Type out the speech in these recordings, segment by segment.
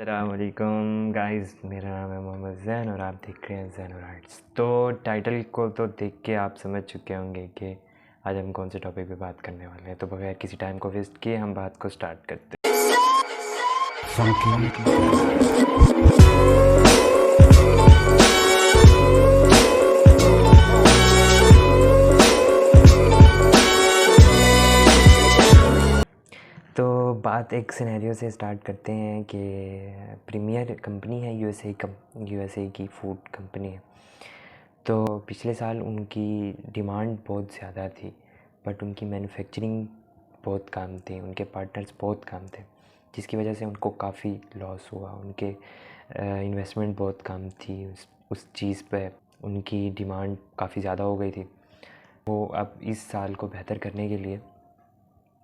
अस्सलामुअलैकुम गाइस, मेरा नाम है मोहम्मद ज़ैन और आप देख रहे हैं ज़ैन राइट्स। तो टाइटल को तो देख के आप समझ चुके होंगे कि आज हम कौन से टॉपिक पे बात करने वाले हैं। तो बगैर किसी टाइम को वेस्ट किए हम बात को स्टार्ट करते हैं। तो बात एक सिनेरियो से स्टार्ट करते हैं कि प्रीमियर कंपनी है यूएसए की फूड कंपनी है। तो पिछले साल उनकी डिमांड बहुत ज़्यादा थी, बट उनकी मैन्युफैक्चरिंग बहुत कम थी, उनके पार्टनर्स बहुत कम थे, जिसकी वजह से उनको काफ़ी लॉस हुआ। उनके इन्वेस्टमेंट बहुत कम थी उस चीज़ पे, उनकी डिमांड काफ़ी ज़्यादा हो गई थी। वो अब इस साल को बेहतर करने के लिए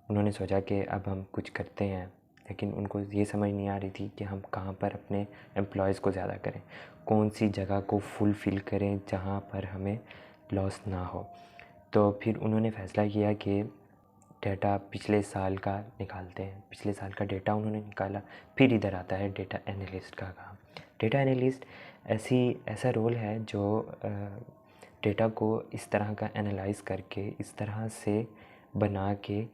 उन्होंने सोचा कि अब हम कुछ करते हैं, लेकिन उनको ये समझ नहीं आ रही थी कि हम कहाँ पर अपने एम्प्लॉयज़ को ज़्यादा करें, कौन सी जगह को फुलफ़िल करें जहाँ पर हमें लॉस ना हो। तो फिर उन्होंने फ़ैसला किया कि डेटा पिछले साल का निकालते हैं। पिछले साल का डेटा उन्होंने निकाला। फिर इधर आता है डेटा एनालिस्ट का काम। डेटा एनालिस्ट ऐसा रोल है जो डेटा को इस तरह का एनालाइज़ करके, इस तरह से बना के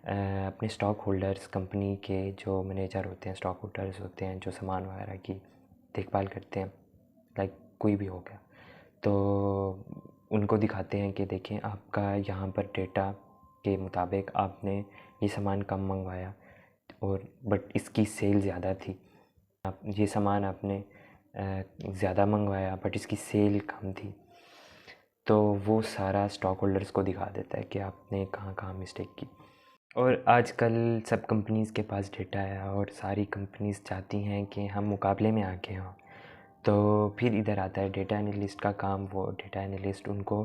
अपने स्टॉक होल्डर्स, कंपनी के जो मैनेजर होते हैं, स्टॉक होल्डर्स होते हैं, जो सामान वगैरह की देखभाल करते हैं, लाइक कोई भी हो गया, तो उनको दिखाते हैं कि देखें आपका यहाँ पर डेटा के मुताबिक आपने ये सामान कम मंगवाया और बट इसकी सेल ज़्यादा थी। आप ये सामान आपने ज़्यादा मंगवाया बट इसकी सेल कम थी। तो वो सारा स्टॉक होल्डर्स को दिखा देता है कि आपने कहाँ कहाँ मिस्टेक की। और आजकल सब कंपनीज़ के पास डेटा है और सारी कंपनीज़ चाहती हैं कि हम मुकाबले में आगे हों। तो फिर इधर आता है डेटा एनालिस्ट का काम। वो डेटा एनालिस्ट उनको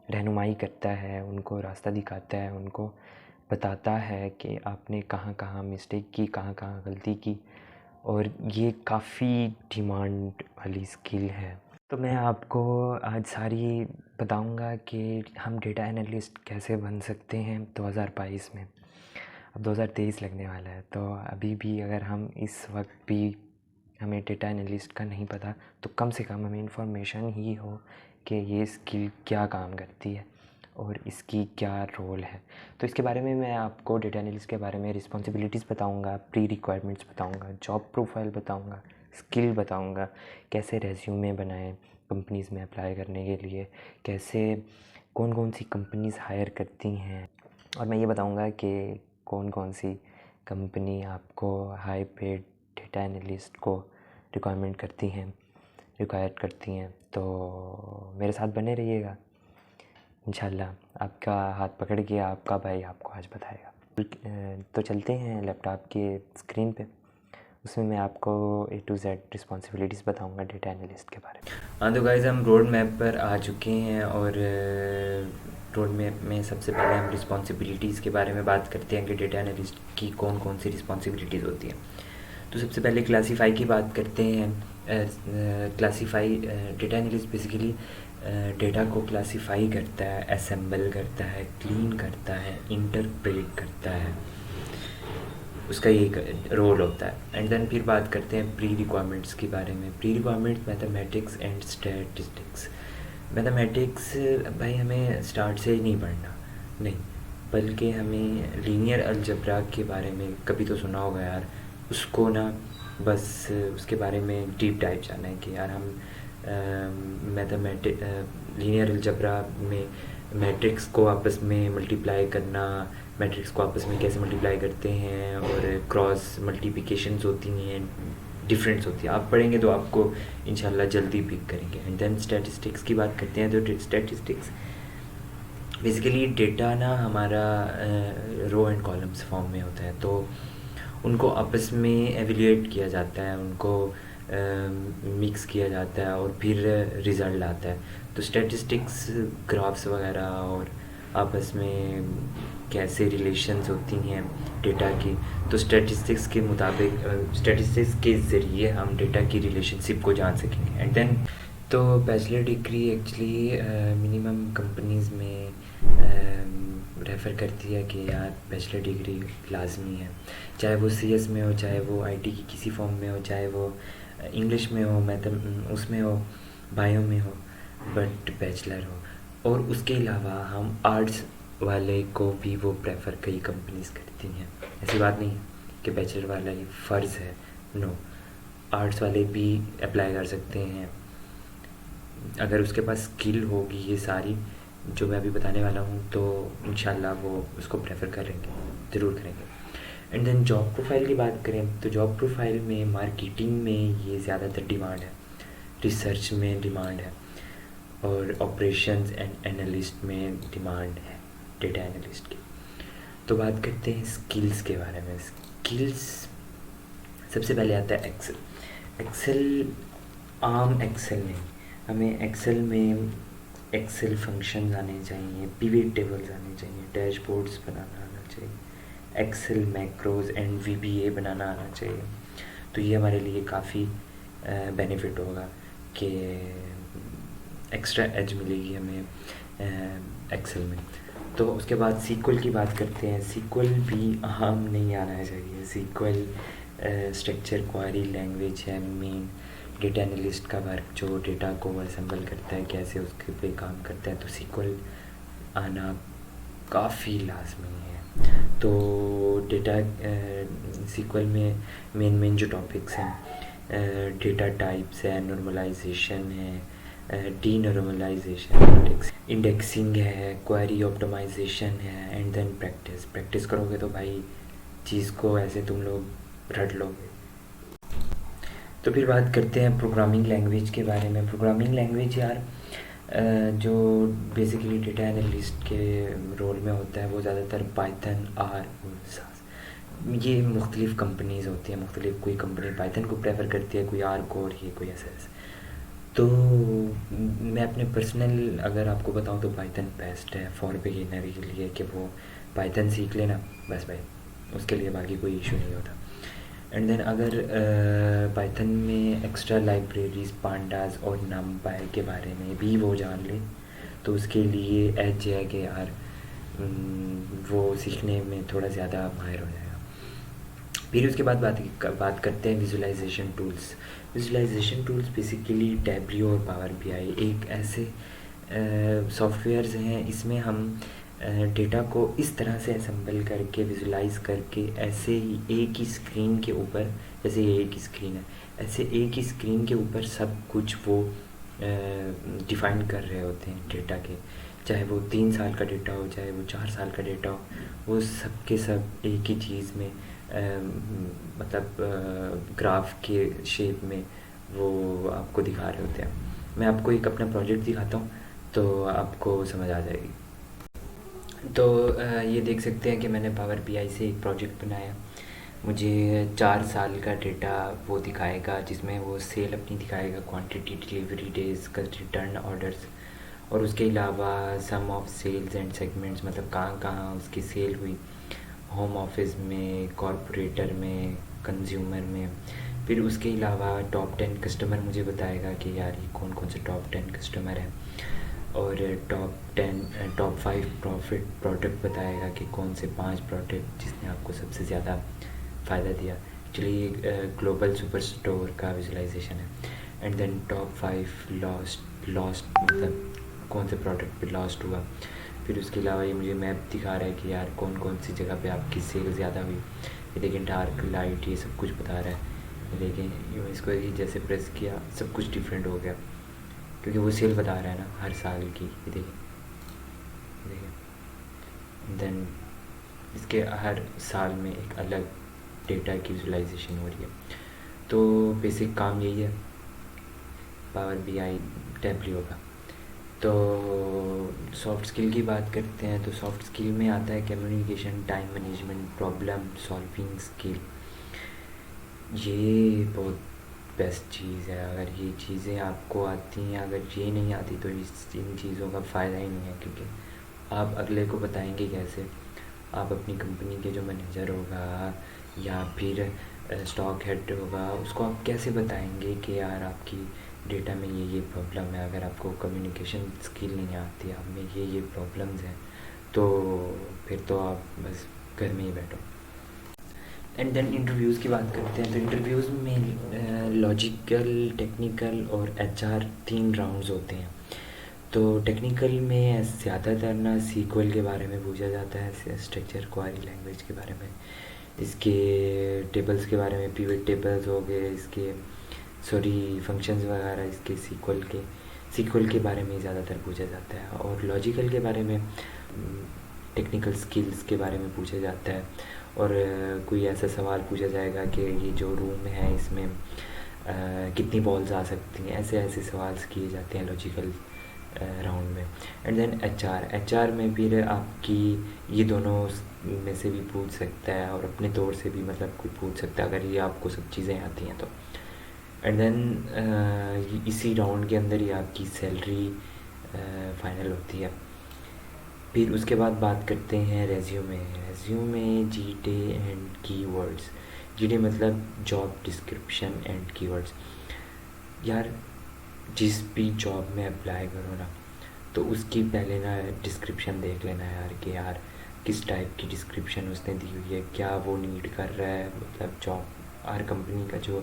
रहनुमाई करता है, उनको रास्ता दिखाता है, उनको बताता है कि आपने कहाँ कहाँ मिस्टेक की, कहाँ कहाँ गलती की। और ये काफ़ी डिमांड वाली स्किल है। तो मैं आपको आज सारी बताऊंगा कि हम डेटा एनालिस्ट कैसे बन सकते हैं 2022 में। अब 2023 लगने वाला है, तो अभी भी अगर हम इस वक्त भी हमें डेटा एनालिस्ट का नहीं पता, तो कम से कम हमें इन्फॉर्मेशन ही हो कि ये स्किल क्या काम करती है और इसकी क्या रोल है। तो इसके बारे में मैं आपको डेटा एनालिस्ट के बारे में रिस्पॉन्सिबिलिटीज़ बताऊंगा, प्री रिक्वायरमेंट्स बताऊंगा, जॉब प्रोफाइल बताऊंगा, स्किल बताऊंगा, कैसे रेज्यूमे बनाएं कंपनीज़ में अप्लाई करने के लिए, कैसे कौन कौन सी कंपनीज़ हायर करती हैं, और मैं ये बताऊंगा कि कौन कौन सी कंपनी आपको हाई पेड डेटा एनालिस्ट को रिक्वायर करती हैं। तो मेरे साथ बने रहिएगा, इंशाल्लाह आपका हाथ पकड़ के आपका भाई आपको आज बताएगा। तो चलते हैं लैपटॉप के स्क्रीन पे, उसमें मैं आपको A to Z रिस्पॉन्सिबिलिटीज़ बताऊंगा डेटा एनालिस्ट के बारे में। हाँ तो गाइस, हम रोड मैप पर आ चुके हैं और रोड मैप में सबसे पहले हम रिस्पॉन्सिबिलिटीज़ के बारे में बात करते हैं कि डेटा एनालिस्ट की कौन कौन सी रिस्पॉन्सिबिलिटीज़ होती हैं। तो सबसे पहले क्लासीफाई की बात करते हैं। डेटा एनालिस्ट बेसिकली डेटा को क्लासीफाई करता है, असेंबल करता है, क्लीन करता है, इंटरप्रेट करता है, उसका ये रोल होता है। एंड देन फिर बात करते हैं प्री रिक्वायरमेंट्स के बारे में। Pre requirements mathematics and statistics. Mathematics भाई हमें स्टार्ट से ही नहीं पढ़ना, नहीं, बल्कि हमें लीनियर अलजेब्रा के बारे में कभी तो सुना होगा यार, उसको ना बस उसके बारे में डीप डाइव जाना है कि यार हम लीनियर अलजेब्रा में मैट्रिक्स को आपस में मल्टीप्लाई करना, मैट्रिक्स को आपस में कैसे मल्टीप्लाई करते हैं, और क्रॉस मल्टीप्लिकेशंस होती हैं, डिफरेंस होती है। आप पढ़ेंगे तो आपको इंशाल्लाह जल्दी पिक करेंगे। एंड देन स्टैटिस्टिक्स की बात करते हैं। तो स्टैटिस्टिक्स बेसिकली डेटा ना हमारा रो एंड कॉलम्स फॉर्म में होता है, तो उनको आपस में एवेल्यूएट किया जाता है, उनको मिक्स किया जाता है और फिर रिज़ल्ट आता है। तो स्टैटिस्टिक्स ग्राफ्स वगैरह और आपस में कैसे रिलेशंस होती हैं डेटा की, तो स्टैटिस्टिक्स के मुताबिक स्टैटिस्टिक्स के ज़रिए हम डेटा की रिलेशनशिप को जान सकेंगे। एंड देन तो bachelor degree actually minimum companies में रेफ़र करती है कि यार बैचलर डिग्री लाजमी है, चाहे वो सीएस में हो, चाहे वो आईटी की किसी फॉर्म में हो, चाहे वो इंग्लिश में हो, उसमें हो, बायो में हो, बट बैचलर हो। और उसके अलावा हम आर्ट्स वाले को भी वो प्रेफर कई कंपनीज़ करती हैं। ऐसी बात नहीं है कि बैचलर वाला ही फ़र्ज़ है, नो, आर्ट्स वाले भी अप्लाई कर सकते हैं अगर उसके पास स्किल होगी ये सारी जो मैं अभी बताने वाला हूँ, तो इंशाल्लाह वो उसको प्रेफर करेंगे, ज़रूर करेंगे। एंड देन जॉब प्रोफाइल की बात करें तो जॉब प्रोफाइल में मार्केटिंग में ये ज़्यादातर डिमांड है, रिसर्च में डिमांड है, और ऑपरेशंस एंड एनालिस्ट में डिमांड है, डेटा एनालिस्ट की। तो बात करते हैं स्किल्स के बारे में। स्किल्स सबसे पहले आता है एक्सेल। एक्सेल आम एक्सेल नहीं, हमें एक्सेल में एक्सेल फंक्शंस आने चाहिए, पिवट टेबल्स आने चाहिए, डैशबोर्ड्स बनाना आना चाहिए, एक्सेल मैक्रोज एंड वीबीए बनाना आना चाहिए। तो ये हमारे लिए काफ़ी बेनिफिट होगा कि एक्स्ट्रा एज मिलेगी हमें एक्सेल में। तो उसके बाद सीक्वल की बात करते हैं। सीक्वल भी आम नहीं आना चाहिए। सीक्वल स्ट्रक्चर क्वेरी लैंग्वेज है मेन डेटा एनालिस्ट का वर्क, जो डेटा को असेंबल करता है, कैसे उसके पे काम करता है, तो सीक्वल आना काफ़ी लाजमी है। तो डेटा सीक्वल में मेन जो टॉपिक्स हैं, डेटा टाइप्स है, नॉर्मलाइजेशन है, डी नॉर्मलाइजेशन, इंडेक्सिंग है, क्वेरी ऑप्टिमाइजेशन है, एंड देन प्रैक्टिस करोगे तो भाई चीज़ को ऐसे तुम लोग रट लोगे। तो फिर बात करते हैं प्रोग्रामिंग लैंग्वेज के बारे में। प्रोग्रामिंग लैंग्वेज यार जो बेसिकली डेटा एनालिस्ट के रोल में होता है वो ज़्यादातर पाइथन, आर और सास, ये मुख्तलिफ़ कंपनीज़ होती हैं, मुख्तलिफ़ कोई कंपनी पाइथन को प्रेफर करती है, कोई आर को, और ये कोई ऐसा। तो मैं अपने पर्सनल अगर आपको बताऊं तो पाइथन बेस्ट है फॉर बिगिनर के लिए, कि वो पाइथन सीख लेना बस भाई, उसके लिए बाकी कोई इशू नहीं होता। एंड देन अगर पाइथन में एक्स्ट्रा लाइब्रेरीज पांडास और नमपाई के बारे में भी वो जान ले तो उसके लिए एज है कि यार वो सीखने में थोड़ा ज़्यादा माहिर हो जाएगा। फिर उसके बाद बात करते हैं visualization tools. Visualization tools basically Tableau और पावर बीआई एक ऐसे सॉफ्टवेयर्स हैं, इसमें हम डेटा को इस तरह से असेंबल करके विजुलाइज करके ऐसे ही एक ही स्क्रीन के ऊपर, जैसे ये एक ही स्क्रीन है, ऐसे एक ही स्क्रीन के ऊपर सब कुछ वो डिफ़ाइन कर रहे होते हैं डेटा के, चाहे वो 3 साल का डेटा हो, चाहे वो 4 साल का डेटा हो, वो सब के सब एक ही चीज़ में मतलब ग्राफ के शेप में वो आपको दिखा रहे होते हैं। मैं आपको एक अपना प्रोजेक्ट दिखाता हूँ तो आपको समझ आ जाएगी। तो ये देख सकते हैं कि मैंने पावर बीआई से एक प्रोजेक्ट बनाया। मुझे 4 साल का डेटा वो दिखाएगा, जिसमें वो सेल अपनी दिखाएगा, quantity, delivery days, return orders, और उसके अलावा सम ऑफ सेल्स एंड सेगमेंट्स, मतलब कहाँ कहाँ उसकी सेल हुई, होम ऑफिस में, कॉरपोरेटर में, कंज्यूमर में। फिर उसके अलावा टॉप 10 कस्टमर मुझे बताएगा कि यार ये कौन कौन से टॉप 10 कस्टमर हैं, और टॉप 5 प्रॉफिट प्रोडक्ट बताएगा कि कौन से 5 प्रोडक्ट जिसने आपको सबसे ज़्यादा फ़ायदा दिया। एक्चुअली ये ग्लोबल सुपर स्टोर का विजुलाइजेशन है। एंड देन टॉप 5 लॉस्ट मतलब कौन से प्रोडक्ट पे लॉस्ट हुआ। फिर उसके अलावा ये मुझे मैप दिखा रहा है कि यार कौन कौन सी जगह पे आपकी सेल ज़्यादा हुई। ये देखें डार्क लाइट ये सब कुछ बता रहा है। लेकिन यूँ इसको जैसे प्रेस किया सब कुछ डिफरेंट हो गया, क्योंकि वो सेल बता रहा है ना हर साल की। ये देखिए देन इसके हर साल में एक अलग डेटा की विजुलाइजेशन हो रही है। तो बेसिक काम यही है पावर बीआई टैब्लियो का। तो सॉफ्ट स्किल की बात करते हैं तो सॉफ्ट स्किल में आता है communication, time management, problem solving skill. ये बहुत बेस्ट चीज़ है। अगर ये चीज़ें आपको आती हैं, अगर ये नहीं आती तो इन चीज़ों का फ़ायदा ही नहीं है, क्योंकि आप अगले को बताएंगे कैसे। आप अपनी कंपनी के जो मैनेजर होगा या फिर स्टॉक हेड होगा उसको आप कैसे बताएंगे कि यार आपकी डेटा में ये प्रॉब्लम है। अगर आपको कम्युनिकेशन स्किल नहीं आती, आप में ये प्रॉब्लम्स हैं, तो फिर तो आप बस घर में ही बैठो। एंड देन इंटरव्यूज़ की बात करते हैं। तो इंटरव्यूज़ में लॉजिकल, टेक्निकल और एचआर 3 राउंड्स होते हैं। तो टेक्निकल में ज़्यादातर ना सीक्वल के बारे में पूछा जाता है, स्ट्रक्चर क्वेरी लैंग्वेज के बारे में, इसके टेबल्स के बारे में, पिवट टेबल्स हो गए, इसके फंक्शंस वगैरह, इसके सीक्वल के बारे में ज़्यादातर पूछा जाता है। और लॉजिकल के बारे में टेक्निकल स्किल्स के बारे में पूछा जाता है। और कोई ऐसा सवाल पूछा जाएगा कि ये जो रूम है इसमें कितनी बॉल्स आ सकती हैं, ऐसे ऐसे सवाल किए जाते हैं लॉजिकल राउंड में। एंड देन एचआर में फिर आपकी ये दोनों में से भी पूछ सकता है और अपने तौर से भी मतलब कोई पूछ सकता है अगर ये आपको सब चीज़ें आती हैं तो। एंड देन इसी राउंड के अंदर ही आपकी सैलरी फाइनल होती है। फिर उसके बाद बात करते हैं resume GTA and keywords. GTA मतलब जॉब डिस्क्रिप्शन एंड कीवर्ड्स। यार जिस भी जॉब में अप्लाई करो ना तो उसकी पहले ना डिस्क्रिप्शन देख लेना यार कि यार किस टाइप की डिस्क्रिप्शन उसने दी हुई है, क्या वो नीड कर रहा है। मतलब जॉब हर कंपनी का जो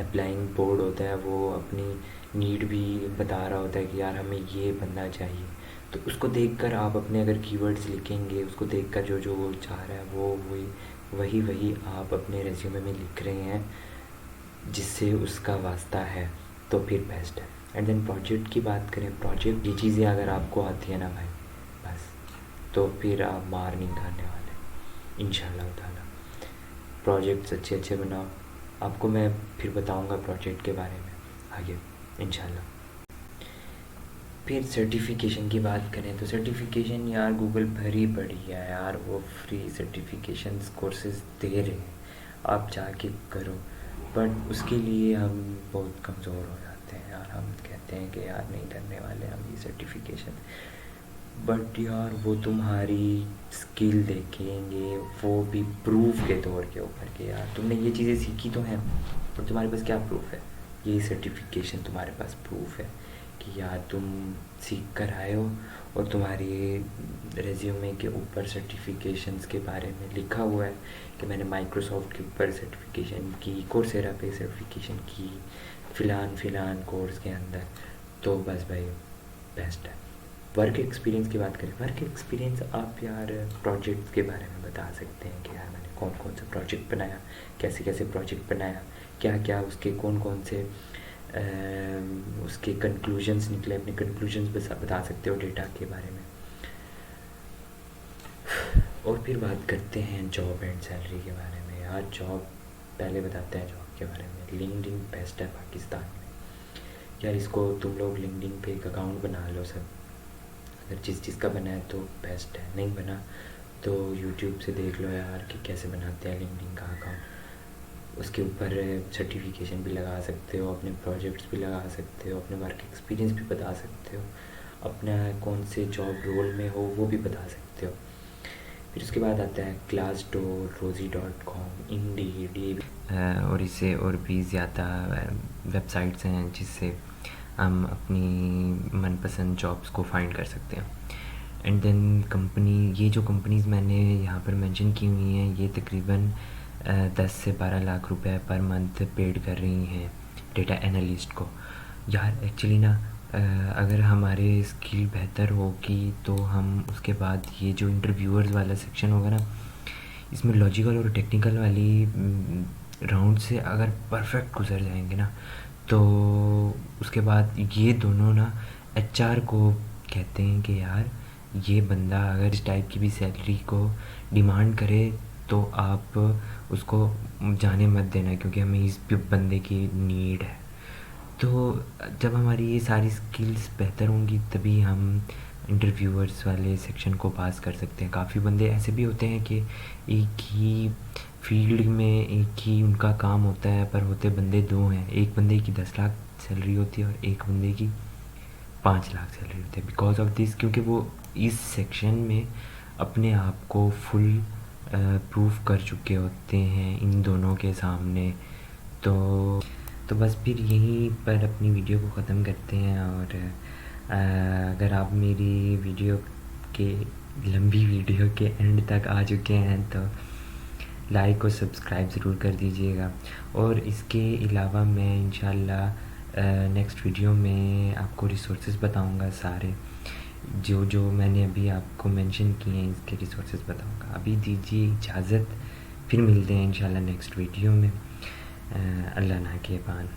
अप्लाइंग बोर्ड होता है वो अपनी नीड भी बता रहा होता है कि यार हमें ये बंदा चाहिए। तो उसको देखकर आप अपने अगर कीवर्ड्स लिखेंगे, उसको देखकर जो जो वो चाह रहा है वो वही आप अपने रेज्यूमे में लिख रहे हैं जिससे उसका वास्ता है, तो फिर बेस्ट है। एंड देन प्रोजेक्ट की बात करें, प्रोजेक्ट ये चीज़ें अगर आपको आती है ना भाई बस, तो फिर आप मार नहीं खाने वाले इंशाल्लाह ताला। प्रोजेक्ट्स अच्छे बनाओ, आपको मैं फिर बताऊंगा प्रोजेक्ट के बारे में आगे इंशाल्लाह। फिर सर्टिफिकेशन की बात करें तो सर्टिफिकेशन यार गूगल भरी पड़ी है यार, वो फ्री सर्टिफिकेशंस कोर्सेज दे रहे हैं, आप जाके करो। बट उसके लिए हम बहुत कमज़ोर हो जाते हैं यार, हम कहते हैं कि यार नहीं करने वाले हम ये सर्टिफिकेशन। बट यार वो तुम्हारी स्किल देखेंगे, वो भी प्रूफ के तौर के ऊपर के यार तुमने ये चीज़ें सीखी तो हैं, और तुम्हारे पास क्या प्रूफ है? ये सर्टिफिकेशन तुम्हारे पास प्रूफ है कि यार तुम सीख कर आए हो और तुम्हारे रेज्यूमे के ऊपर सर्टिफिकेशंस के बारे में लिखा हुआ है कि मैंने माइक्रोसॉफ्ट के ऊपर सर्टिफिकेशन की, कोर्सेरा पे सर्टिफिकेशन की, फ़िलान कोर्स के अंदर। तो बस भाई बेस्ट है। वर्क एक्सपीरियंस की बात करें, वर्क एक्सपीरियंस आप यार प्रोजेक्ट के बारे में बता सकते हैं कि यार मैंने कौन कौन सा प्रोजेक्ट बनाया, कैसे कैसे प्रोजेक्ट बनाया, क्या क्या उसके कौन कौन से उसके कंक्लूजन्स निकले, अपने कंक्लूजन्स बता सकते हो डेटा के बारे में। और फिर बात करते हैं जॉब एंड सैलरी के बारे में। यार जॉब पहले बताते हैं जॉब के बारे में। लिंक्डइन बेस्ट है पाकिस्तान में यार, इसको तुम लोग लिंक्डइन पे एक अकाउंट बना लो सब, अगर जिस चीज़ का बना है तो बेस्ट है, नहीं बना तो यूट्यूब से देख लो यार कि कैसे बनाते हैं लिंक्डइन का अकाउंट। उसके ऊपर सर्टिफिकेशन भी लगा सकते हो, अपने प्रोजेक्ट्स भी लगा सकते हो, अपने वर्क एक्सपीरियंस भी बता सकते हो, अपना कौन से जॉब रोल में हो वो भी बता सकते हो। फिर उसके बाद आता है Glassdoor, rosie.com, Indeed, और इससे और भी ज़्यादा वेबसाइट्स हैं जिससे हम अपनी मनपसंद जॉब्स को फाइंड कर सकते हैं। एंड देन ये जो कंपनीज़ मैंने यहाँ पर मेंशन की हुई हैं ये तकरीबन 10 से 12 लाख रुपए पर मंथ पेड कर रही हैं डेटा एनालिस्ट को। यार एक्चुअली ना अगर हमारे स्किल बेहतर होगी तो हम उसके बाद ये जो इंटरव्यूअर्स वाला सेक्शन होगा ना, इसमें लॉजिकल और टेक्निकल वाली राउंड से अगर परफेक्ट गुजर जाएंगे ना तो उसके बाद ये दोनों ना एचआर को कहते हैं कि यार ये बंदा अगर इस टाइप की भी सैलरी को डिमांड करे तो आप उसको जाने मत देना क्योंकि हमें इस बंदे की नीड है। तो जब हमारी ये सारी स्किल्स बेहतर होंगी तभी हम इंटरव्यूअर्स वाले सेक्शन को पास कर सकते हैं। काफ़ी बंदे ऐसे भी होते हैं कि एक ही फील्ड में एक ही उनका काम होता है पर होते बंदे दो हैं, एक बंदे की 10 लाख सैलरी होती है और एक बंदे की 5 लाख सैलरी होती है। बिकॉज ऑफ दिस, क्योंकि वो इस सेक्शन में अपने आप को फुल प्रूफ कर चुके होते हैं इन दोनों के सामने। तो बस फिर यहीं पर अपनी वीडियो को ख़त्म करते हैं। और अगर आप मेरी वीडियो के लंबी वीडियो के एंड तक आ चुके हैं तो लाइक और सब्सक्राइब ज़रूर कर दीजिएगा। और इसके अलावा मैं इंशाल्लाह नेक्स्ट वीडियो में आपको रिसोर्सेज बताऊंगा सारे जो जो मैंने अभी आपको मेंशन किए हैं, इसके रिसोर्सेज बताऊंगा। अभी दीजिए इजाज़त, फिर मिलते हैं इंशाल्लाह नेक्स्ट वीडियो में। अल्लाह ना के पान।